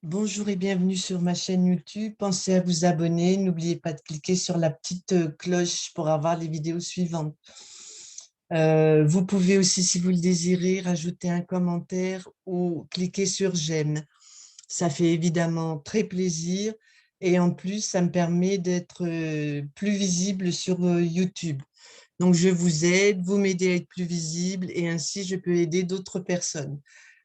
Bonjour et bienvenue sur ma chaîne YouTube. Pensez à vous abonner. N'oubliez pas de cliquer sur la petite cloche pour avoir les vidéos suivantes. Vous pouvez aussi, si vous le désirez, rajouter un commentaire ou cliquer sur j'aime. Ça fait évidemment très plaisir et en plus, ça me permet d'être plus visible sur YouTube. Donc, je vous aide, vous m'aidez à être plus visible et ainsi, je peux aider d'autres personnes.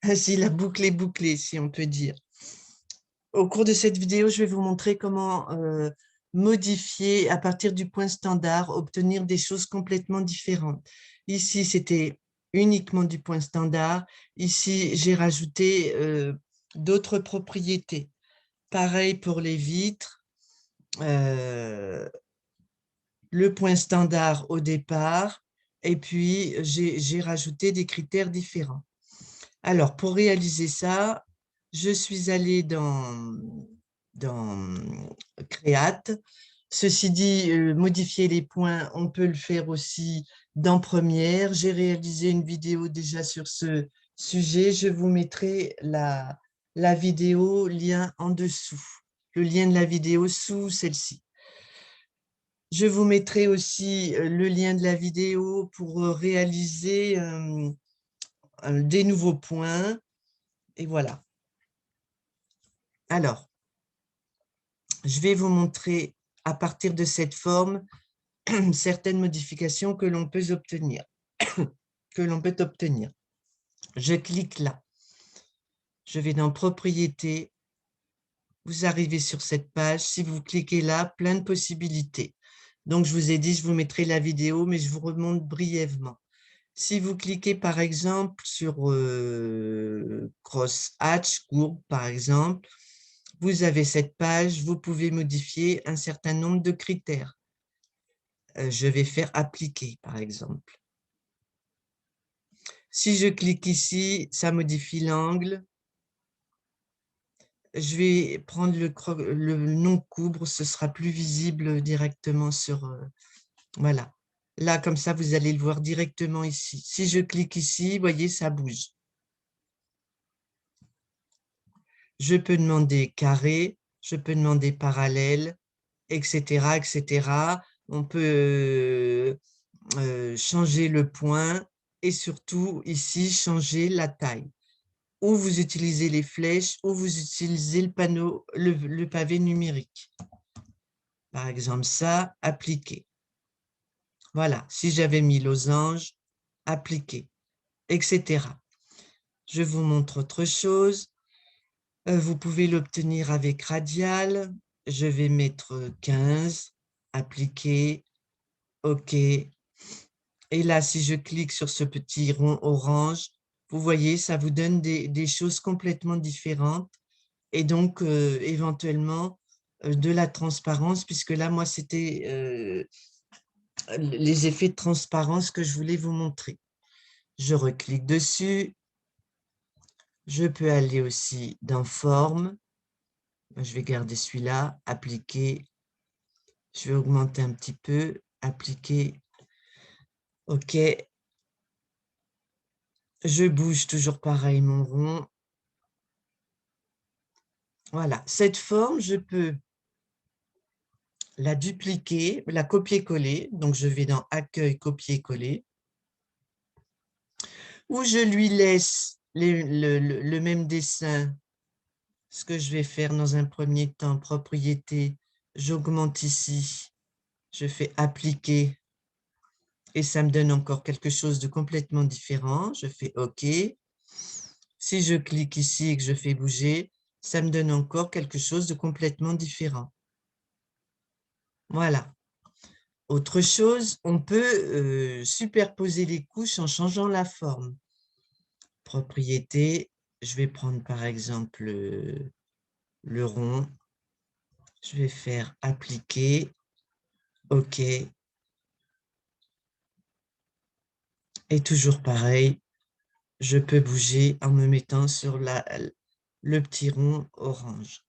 Ainsi, la boucle est bouclée, si on peut dire. Au cours de cette vidéo, je vais vous montrer comment modifier à partir du point standard, obtenir des choses complètement différentes. Ici, c'était uniquement du point standard. Ici, j'ai rajouté d'autres propriétés. Pareil pour les vitres, euh, le point standard au départ, et puis j'ai rajouté des critères différents. Alors, pour réaliser ça, je suis allée dans Create. Ceci dit, modifier les points, on peut le faire aussi dans Première. J'ai réalisé une vidéo déjà sur ce sujet. Je vous mettrai la vidéo, lien en dessous, le lien de la vidéo sous celle-ci. Je vous mettrai aussi le lien de la vidéo pour réaliser des nouveaux points. Et voilà. Alors, je vais vous montrer à partir de cette forme certaines modifications que l'on peut obtenir. Je clique là. Je vais dans Propriétés. Vous arrivez sur cette page. Si vous cliquez là, plein de possibilités. Donc, je vous ai dit, je vous mettrai la vidéo, mais je vous remonte brièvement. Si vous cliquez, par exemple, sur Cross-Hatch, courbe, par exemple, vous avez cette page, vous pouvez modifier un certain nombre de critères. Je vais faire appliquer, par exemple. Si je clique ici, ça modifie l'angle. Je vais prendre le nom courbe, ce sera plus visible directement sur... voilà. Là, comme ça, vous allez le voir directement ici. Si je clique ici, vous voyez, ça bouge. Je peux demander carré, je peux demander parallèle, etc., etc. On peut changer le point et surtout ici changer la taille. Ou vous utilisez les flèches ou vous utilisez le panneau, le pavé numérique. Par exemple ça, appliquer. Voilà, si j'avais mis losange, appliquer, etc. Je vous montre autre chose. Vous pouvez l'obtenir avec radial. Je vais mettre 15, appliquer, OK. Et là, si je clique sur ce petit rond orange, vous voyez, ça vous donne des choses complètement différentes et donc éventuellement de la transparence, puisque là, moi, c'était les effets de transparence que je voulais vous montrer. Je reclique dessus. Je peux aller aussi dans Forme. Je vais garder celui-là, Appliquer. Je vais augmenter un petit peu, Appliquer. OK. Je bouge toujours pareil mon rond. Voilà, cette forme, je peux la dupliquer, la copier-coller. Donc, je vais dans Accueil, copier-coller. Ou je lui laisse le même dessin. Ce que je vais faire dans un premier temps, Propriété, j'augmente ici. Je fais Appliquer. Et ça me donne encore quelque chose de complètement différent. Je fais OK. Si je clique ici et que je fais bouger, ça me donne encore quelque chose de complètement différent. Voilà. Autre chose, on peut superposer les couches en changeant la forme. Propriété, je vais prendre par exemple le rond. Je vais faire Appliquer. OK. Et toujours pareil, je peux bouger en me mettant sur le petit rond orange.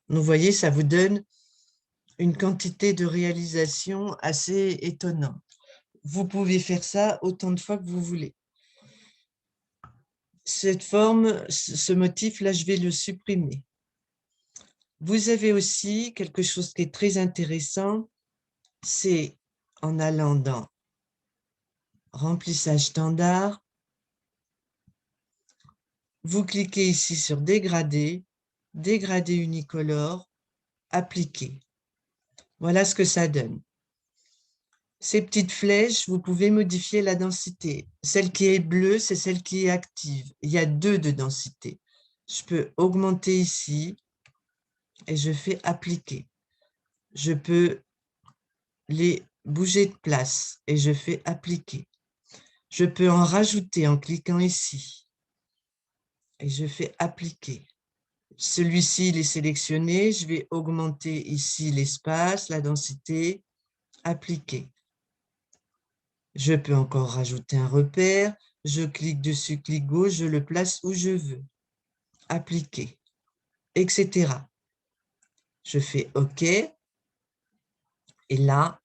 Vous voyez, ça vous donne une quantité de réalisation assez étonnante. Vous pouvez faire ça autant de fois que vous voulez. Cette forme, ce motif-là, je vais le supprimer. Vous avez aussi quelque chose qui est très intéressant, c'est en allant dans remplissage standard, vous cliquez ici sur dégrader, dégrader unicolore, appliquer. Voilà ce que ça donne. Ces petites flèches, vous pouvez modifier la densité. Celle qui est bleue, c'est celle qui est active. Il y a 2 de densité. Je peux augmenter ici et je fais appliquer. Je peux les bouger de place et je fais appliquer. Je peux en rajouter en cliquant ici et je fais appliquer. Celui-ci, il est sélectionné. Je vais augmenter ici l'espace, la densité, appliquer. Je peux encore rajouter un repère. Je clique dessus, clic gauche, je le place où je veux. Appliquer, etc. Je fais OK. Et là,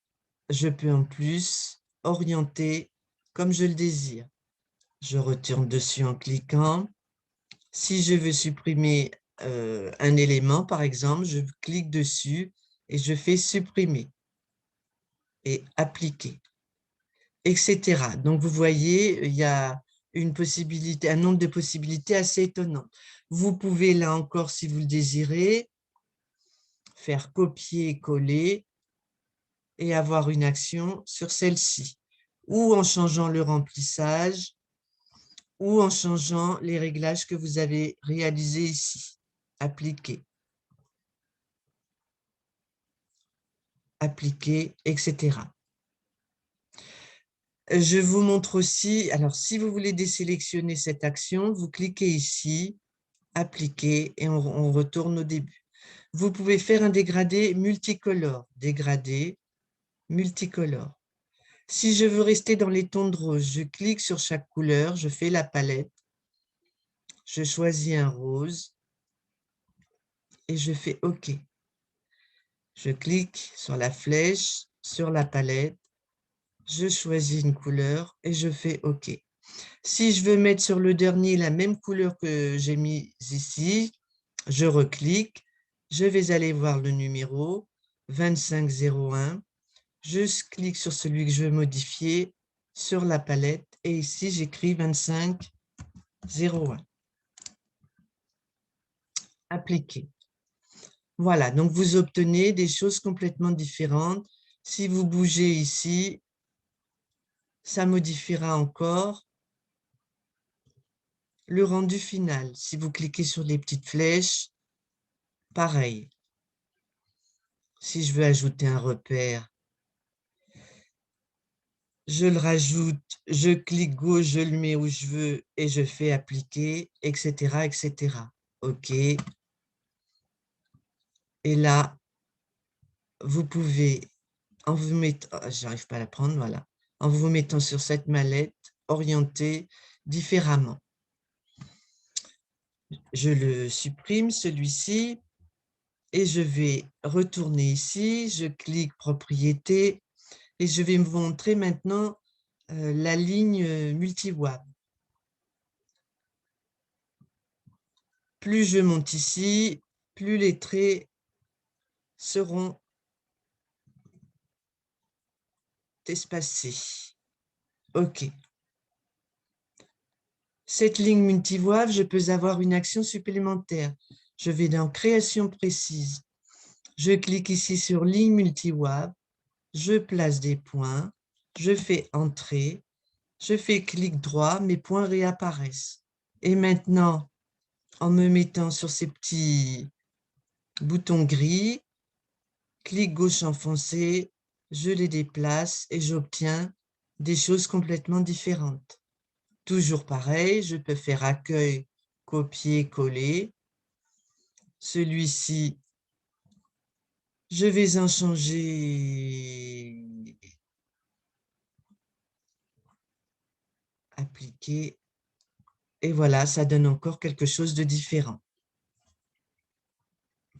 je peux en plus orienter comme je le désire. Je retourne dessus en cliquant. Si je veux supprimer un élément, par exemple, je clique dessus et je fais supprimer et appliquer, etc. Donc, vous voyez, il y a une possibilité, un nombre de possibilités assez étonnant. Vous pouvez, là encore, si vous le désirez, faire copier-coller et avoir une action sur celle-ci, ou en changeant le remplissage, ou en changeant les réglages que vous avez réalisés ici. Appliquer, appliquer, etc. Je vous montre aussi, alors si vous voulez désélectionner cette action, vous cliquez ici, appliquer, et on retourne au début. Vous pouvez faire un dégradé multicolore, dégradé, multicolore. Si je veux rester dans les tons de rose, je clique sur chaque couleur, je fais la palette, je choisis un rose et je fais OK. Je clique sur la flèche, sur la palette, je choisis une couleur et je fais OK. Si je veux mettre sur le dernier la même couleur que j'ai mise ici, je reclique, je vais aller voir le numéro 2501, je clique sur celui que je veux modifier sur la palette et ici j'écris 2501. Appliquer. Voilà, donc vous obtenez des choses complètement différentes. Si vous bougez ici, ça modifiera encore le rendu final. Si vous cliquez sur les petites flèches, pareil. Si je veux ajouter un repère, je le rajoute, je clique gauche, je le mets où je veux et je fais appliquer, etc., etc. OK. Et là, vous pouvez, en vous mettant, j'arrive pas à la prendre, voilà, en vous mettant sur cette mallette, orienter différemment. Je le supprime, celui-ci, et je vais retourner ici, je clique propriété, et je vais vous montrer maintenant la ligne multi-wab. Plus je monte ici, plus les traits seront espacés. OK. Cette ligne multi-wab, je peux avoir une action supplémentaire. Je vais dans Création précise. Je clique ici sur ligne multi-wab. Je place des points. Je fais Entrée. Je fais clic droit, mes points réapparaissent. Et maintenant, en me mettant sur ces petits boutons gris, clic gauche enfoncé, je les déplace et j'obtiens des choses complètement différentes. Toujours pareil, je peux faire accueil, copier, coller. Celui-ci, je vais en changer, appliquer, et voilà, ça donne encore quelque chose de différent.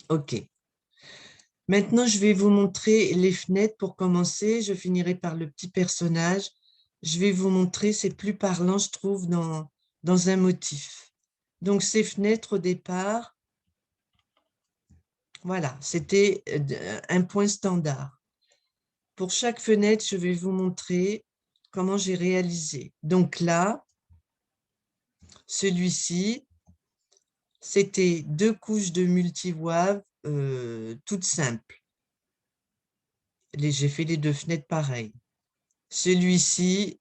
OK. Maintenant, je vais vous montrer les fenêtres pour commencer. Je finirai par le petit personnage. Je vais vous montrer, c'est plus parlant, je trouve, dans un motif. Donc, ces fenêtres, au départ, Voilà, c'était un point standard. Pour chaque fenêtre, je vais vous montrer comment j'ai réalisé. Donc là, celui-ci, c'était 2 couches de multiwave toutes simples. J'ai fait les 2 fenêtres pareilles. Celui-ci,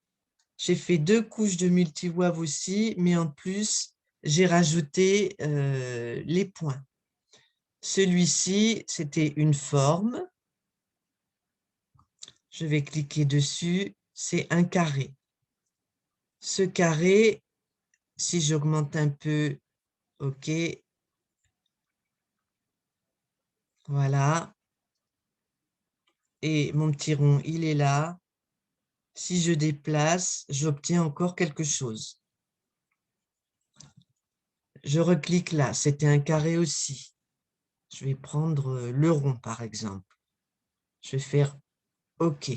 j'ai fait 2 couches de multiwave aussi, mais en plus, j'ai rajouté les points. Celui-ci, c'était une forme. Je vais cliquer dessus, c'est un carré. Ce carré, si j'augmente un peu, OK, voilà. Et mon petit rond, il est là. Si je déplace, j'obtiens encore quelque chose. Je reclique là, c'était un carré aussi. Je vais prendre le rond, par exemple. Je vais faire OK.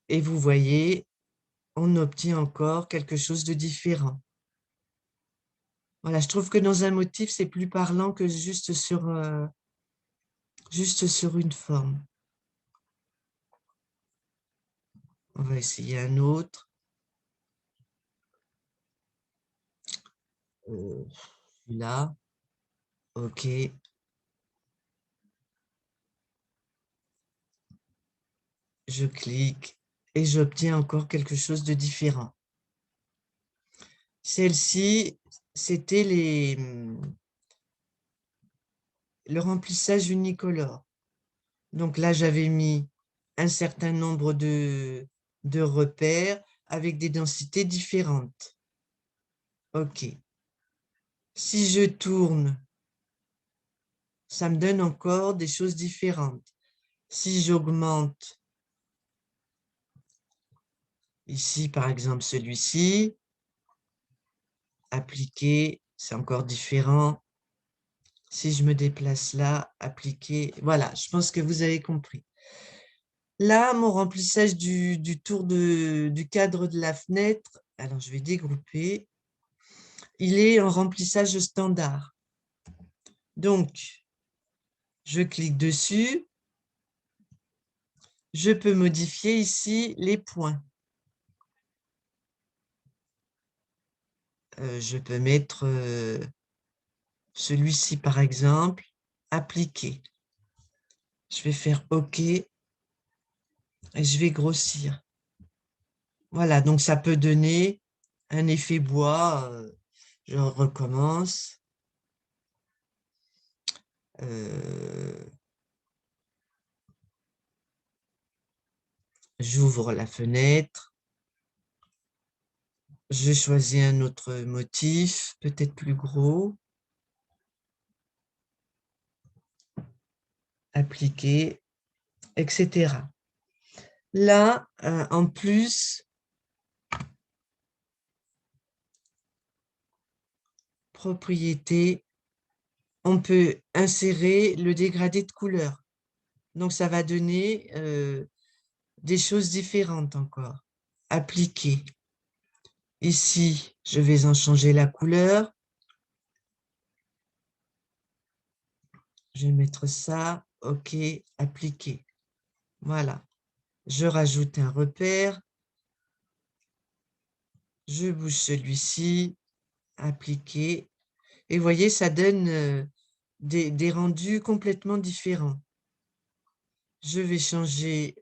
Et vous voyez, on obtient encore quelque chose de différent. Voilà, je trouve que dans un motif, c'est plus parlant que juste sur une forme. On va essayer un autre. Là, OK. Je clique et j'obtiens encore quelque chose de différent. Celle-ci, c'était le remplissage unicolore. Donc là, j'avais mis un certain nombre de repères avec des densités différentes. OK. Si je tourne, ça me donne encore des choses différentes. Si j'augmente, ici par exemple celui-ci, appliquer, c'est encore différent. Si je me déplace là, appliquer, voilà, je pense que vous avez compris. Là, mon remplissage du tour du cadre de la fenêtre, alors je vais dégrouper, il est en remplissage standard. Donc, je clique dessus, je peux modifier ici les points. Je peux mettre celui-ci par exemple, appliquer. Je vais faire OK et je vais grossir. Voilà, donc ça peut donner un effet bois. Je recommence. J'ouvre la fenêtre. Je choisis un autre motif, peut-être plus gros. Appliquer, etc. Là, en plus, propriété, on peut insérer le dégradé de couleur. Donc, ça va donner des choses différentes encore. Appliquer. Ici, je vais en changer la couleur. Je vais mettre ça. OK, appliquer. Voilà. Je rajoute un repère. Je bouge celui-ci. Appliquer. Et vous voyez, ça donne des rendus complètement différents. Je vais changer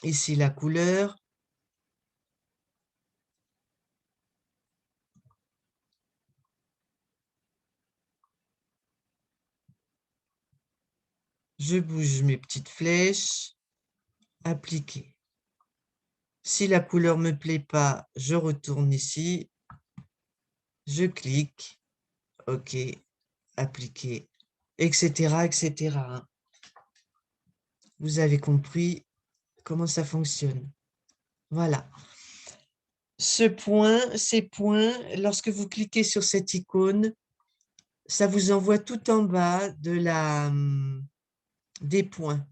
ici la couleur. Je bouge mes petites flèches. Appliquer. Si la couleur ne me plaît pas, je retourne ici. Je clique. OK. Appliquer. Etc. etc. Vous avez compris comment ça fonctionne. Voilà. Ces points, lorsque vous cliquez sur cette icône, ça vous envoie tout en bas des points.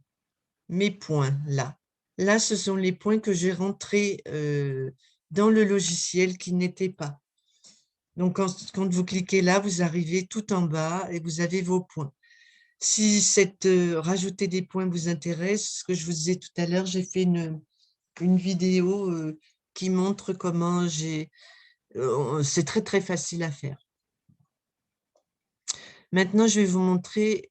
Mes points, là. Là, ce sont les points que j'ai rentrés dans le logiciel qui n'étaient pas. Donc, quand vous cliquez là, vous arrivez tout en bas et vous avez vos points. Si rajouter des points vous intéresse, ce que je vous disais tout à l'heure, j'ai fait une vidéo qui montre comment c'est très, très facile à faire. Maintenant, je vais vous montrer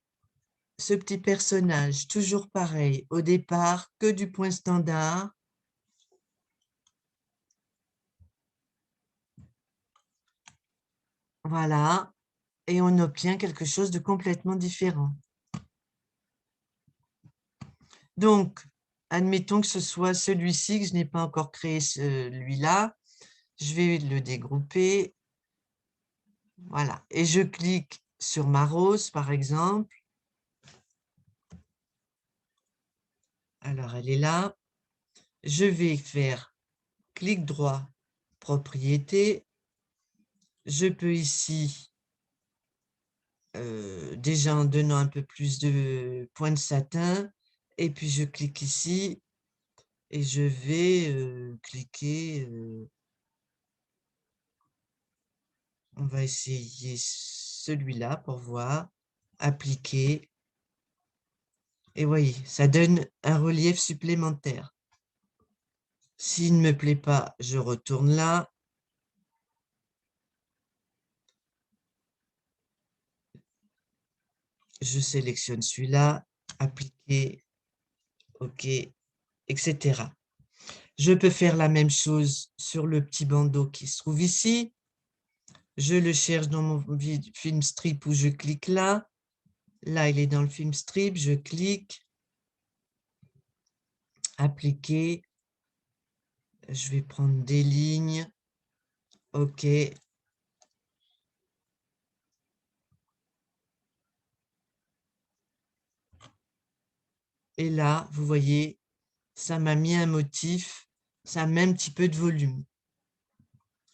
ce petit personnage, toujours pareil. Au départ, que du point standard. Voilà. Et on obtient quelque chose de complètement différent. Donc, admettons que ce soit celui-ci, que je n'ai pas encore créé celui-là. Je vais le dégrouper. Voilà. Et je clique sur ma rose, par exemple. Alors, elle est là. Je vais faire clic droit, propriété. Je peux ici, déjà en donnant un peu plus de points de satin, et puis je clique ici et je vais cliquer. On va essayer celui-là pour voir. Appliquer. Et voyez, ça donne un relief supplémentaire. S'il ne me plaît pas, je retourne là. Je sélectionne celui-là, appliquer, OK, etc. Je peux faire la même chose sur le petit bandeau qui se trouve ici. Je le cherche dans mon film strip où je clique là. Là, il est dans le film strip, je clique, appliquer. Je vais prendre des lignes. OK. Et là, vous voyez, ça m'a mis un motif, ça met un petit peu de volume.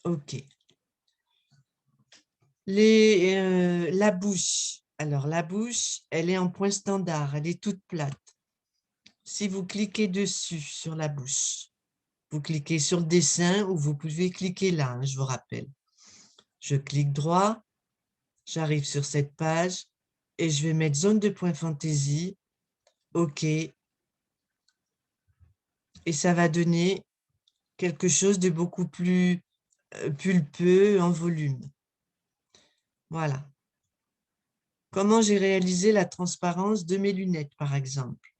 OK. La bouche. Alors, la bouche, elle est en point standard, elle est toute plate. Si vous cliquez dessus sur la bouche, vous cliquez sur le dessin ou vous pouvez cliquer là, hein, je vous rappelle. Je clique droit, j'arrive sur cette page et je vais mettre zone de point fantaisie, OK, et ça va donner quelque chose de beaucoup plus pulpeux en volume. Voilà. Comment j'ai réalisé la transparence de mes lunettes, par exemple?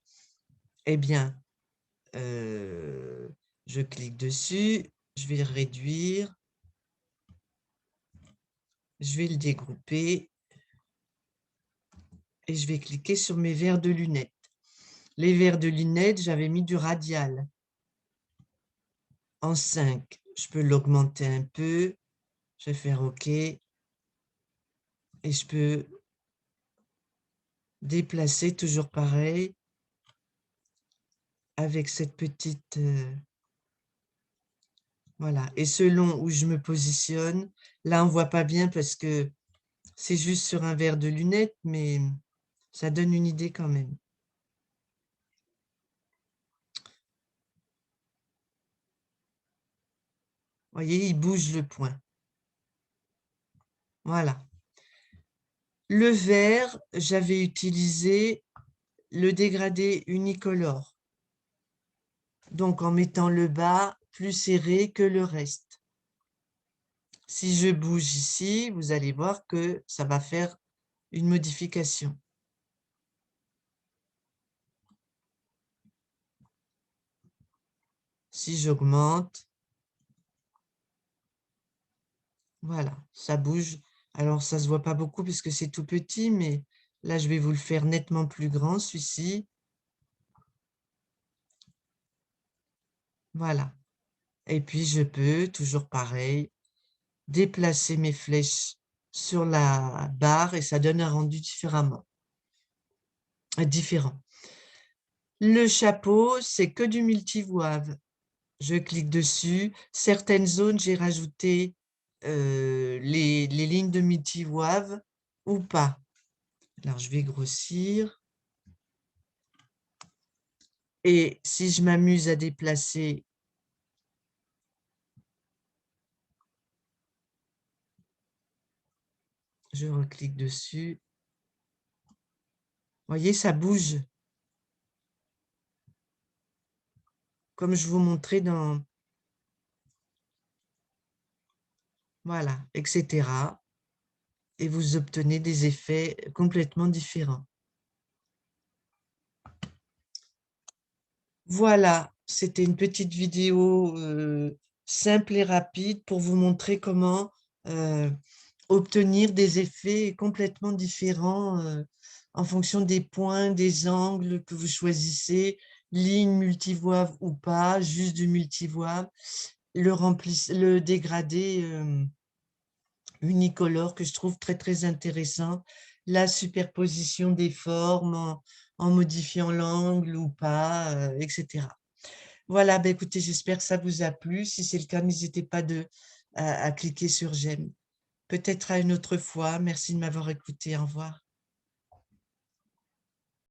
Eh bien, je clique dessus, je vais le réduire, je vais le dégrouper et je vais cliquer sur mes verres de lunettes. Les verres de lunettes, j'avais mis du radial en 5. Je peux l'augmenter un peu, je vais faire OK et je peux déplacer toujours pareil avec cette petite... voilà. Et selon où je me positionne, là, on ne voit pas bien parce que c'est juste sur un verre de lunettes, mais ça donne une idée quand même. Vous voyez, il bouge le point. Voilà. Le vert, j'avais utilisé le dégradé unicolore. Donc, en mettant le bas plus serré que le reste. Si je bouge ici, vous allez voir que ça va faire une modification. Si j'augmente, voilà, ça bouge. Alors, ça ne se voit pas beaucoup puisque c'est tout petit, mais là, je vais vous le faire nettement plus grand, celui-ci. Voilà. Et puis, je peux, toujours pareil, déplacer mes flèches sur la barre et ça donne un rendu différent. Le chapeau, c'est que du multivoile. Je clique dessus. Certaines zones, j'ai rajouté les lignes de multivoile ou pas. Alors, je vais grossir. Et si je m'amuse à déplacer Je reclique dessus. Vous voyez, ça bouge. Comme je vous montrais dans... Voilà, etc. Et vous obtenez des effets complètement différents. Voilà, c'était une petite vidéo simple et rapide pour vous montrer comment obtenir des effets complètement différents en fonction des points, des angles que vous choisissez, ligne multivoie ou pas, juste du multivoie, le dégradé unicolore que je trouve très très intéressant, la superposition des formes en modifiant l'angle ou pas, etc. Voilà, ben écoutez, j'espère que ça vous a plu. Si c'est le cas, n'hésitez pas à cliquer sur j'aime. Peut-être à une autre fois. Merci de m'avoir écouté. Au revoir.